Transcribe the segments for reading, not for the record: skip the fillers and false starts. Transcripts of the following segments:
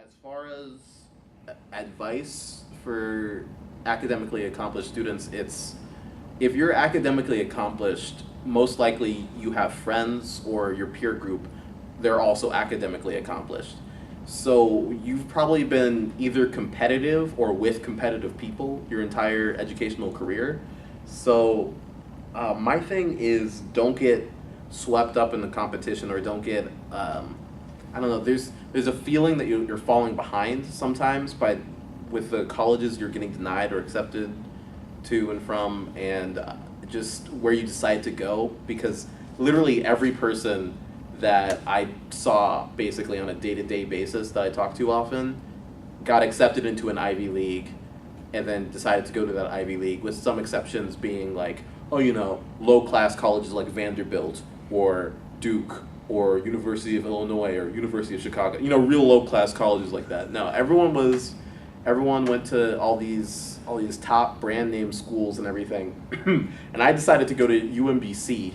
As far as advice for academically accomplished students, it's if you're academically accomplished, most likely you have friends or your peer group, they're also academically accomplished. So you've probably been either competitive or with competitive people your entire educational career. So my thing is don't get swept up in the competition or don't get I don't know. There's a feeling that you're falling behind sometimes by with the colleges you're getting denied or accepted to and from, and just where you decide to go because literally every person that I saw basically on a day-to-day basis that I talked to often got accepted into an Ivy League and then decided to go to that Ivy League, with some exceptions being like, oh, low-class colleges like Vanderbilt or Duke or University of Illinois or University of Chicago, real low-class colleges like that. No, everyone went to all these top brand name schools and everything. And I decided to go to UMBC,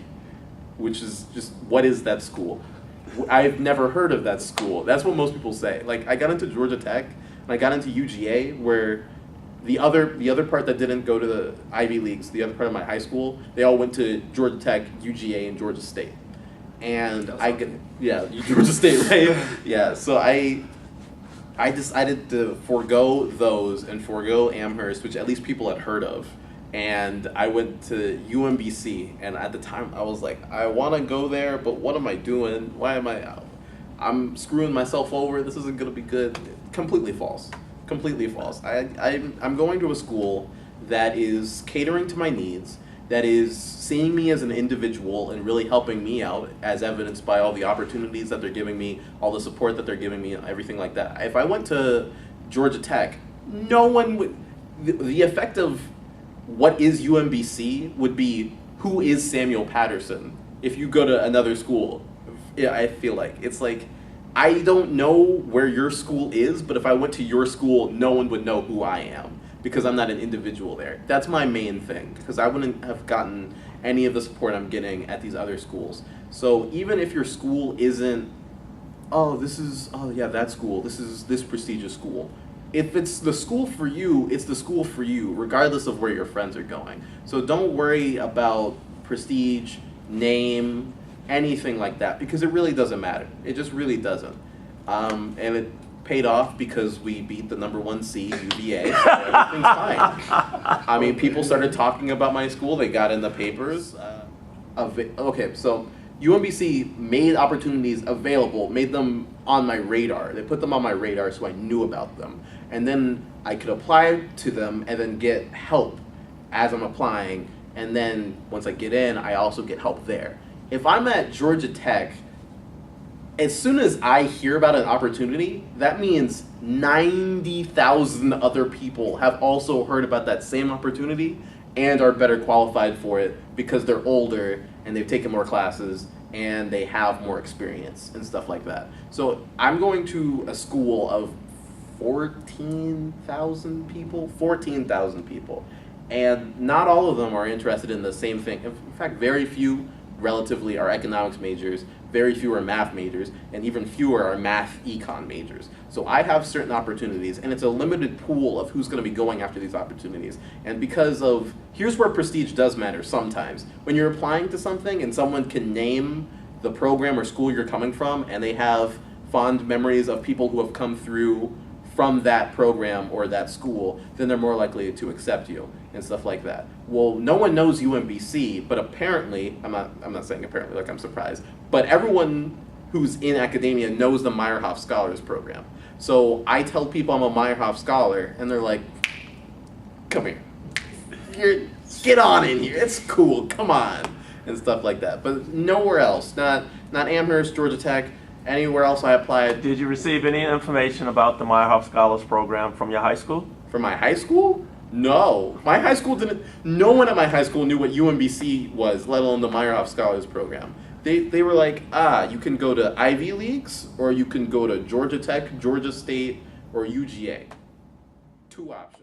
which is just, what is that school? I've never heard of that school. That's what most people say. Like, I got into Georgia Tech and I got into UGA, where the other part that didn't go to the Ivy Leagues, the other part of my high school, they all went to Georgia Tech, UGA, and Georgia State. And Georgia State, right? Yeah, so I decided to forego those and forego Amherst, which at least people had heard of. And I went to UMBC, and at the time I was like, I want to go there, but what am I doing? Why am I'm screwing myself over. This isn't going to be good. Completely false. Completely false. I'm going to a school that is catering to my needs, that is seeing me as an individual and really helping me out, as evidenced by all the opportunities that they're giving me, all the support that they're giving me, everything like that. If I went to Georgia Tech, no one would. The effect of what is UMBC would be, who is Samuel Patterson? If you go to another school, yeah, I feel like it's like, I don't know where your school is, but if I went to your school, no one would know who I am because I'm not an individual there. That's my main thing, because I wouldn't have gotten any of the support I'm getting at these other schools. So even if your school isn't, that school, this is this prestigious school. If it's the school for you, it's the school for you, regardless of where your friends are going. So don't worry about prestige, name, anything like that, because it really doesn't matter. It just really doesn't. And it paid off because we beat the number 1 seed, UVA, so everything's fine. I mean, people started talking about my school. They got in the papers. Okay, so UMBC made opportunities available, made them on my radar. They put them on my radar so I knew about them. And then I could apply to them and then get help as I'm applying. And then once I get in, I also get help there. If I'm at Georgia Tech, as soon as I hear about an opportunity, that means 90,000 other people have also heard about that same opportunity and are better qualified for it because they're older and they've taken more classes and they have more experience and stuff like that. So I'm going to a school of 14,000 people, and not all of them are interested in the same thing. In fact, very few relatively are economics majors, very few are math majors, and even fewer are math econ majors. So I have certain opportunities, and it's a limited pool of who's going to be going after these opportunities. And because of, here's where prestige does matter sometimes. When you're applying to something and someone can name the program or school you're coming from, and they have fond memories of people who have come through from that program or that school, then they're more likely to accept you and stuff like that. Well, no one knows UMBC, but apparently, I'm not saying apparently like I'm surprised, but everyone who's in academia knows the Meyerhoff Scholars Program. So I tell people I'm a Meyerhoff Scholar, and they're like, come here, get on in here, it's cool, come on, and stuff like that. But nowhere else, not Amherst, Georgia Tech, anywhere else I applied. Did you receive any information about the Meyerhoff Scholars Program from your high school? From my high school? No. My high school didn't, no one at my high school knew what UMBC was, let alone the Meyerhoff Scholars Program. They were like, you can go to Ivy Leagues, or you can go to Georgia Tech, Georgia State, or UGA. 2 options.